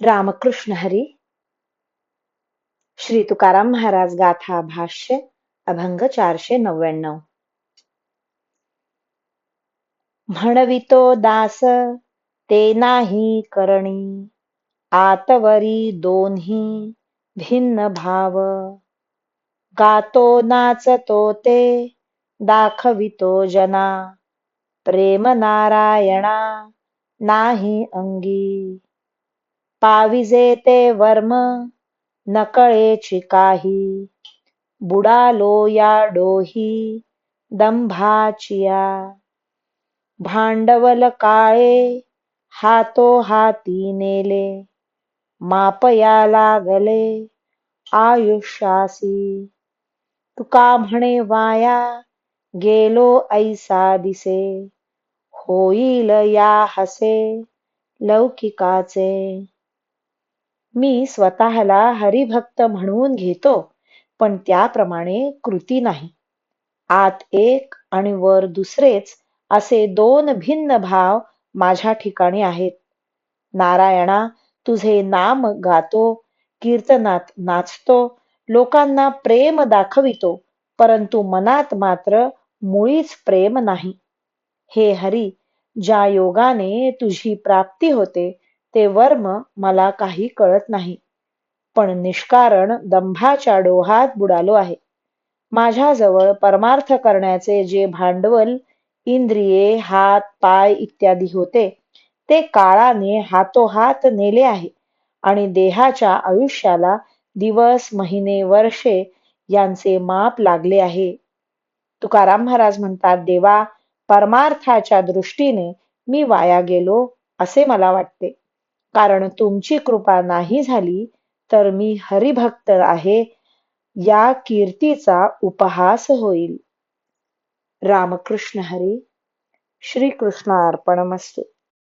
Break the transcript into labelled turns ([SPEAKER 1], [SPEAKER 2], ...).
[SPEAKER 1] रामकृष्ण हरी. श्री तुकाराम महाराज गाथा भाष्य अभंग 499. म्हणवितो दास ते नाही करणी, आतवरी दोन्ही भिन्न भाव. गातो नाचतो ते दाखवितो जना, प्रेम नारायणा नाही अंगी. पाविजे ते वर्म नकळेची काही, बुडालो या डोही दंभाचिया. भांडवल काळे हातो हाती नेले, मापया लागले आयुष्यासी. तुका म्हणे वाया गेलो ऐसा दिसे, होईल या हसे लौकिकाचे. मी स्वतःला हरिभक्त म्हणून घेतो, पण त्याप्रमाणे कृती नाही. आत एक आणि वर दुसरेच असे दोन भिन्न भाव माझ्या ठिकाणी आहेत. नारायणा, तुझे नाम गातो, कीर्तनात नाचतो, लोकांना प्रेम दाखवितो, परंतु मनात मात्र मुळीच प्रेम नाही. हे हरी, ज्या योगाने तुझी प्राप्ती होते ते वर्म मला काही कळत नाही, पण निष्कारण दंभाच्या डोहात बुडालो आहे. माझ्याजवळ परमार्थ करण्याचे जे भांडवल, इंद्रिये, हात पाय इत्यादी होते, ते काळाने हातोहात नेले आहे आणि देहाच्या आयुष्याला दिवस, महिने, वर्षे यांचे माप लागले आहे. तुकाराम महाराज म्हणतात, देवा, परमार्थाच्या दृष्टीने मी वाया गेलो असे मला वाटते, कारण तुमची कृपा नाही झाली तर मी हरिभक्त आहे या कीर्तीचा उपहास होईल. रामकृष्ण हरी. श्री कृष्णार्पणमस्तु.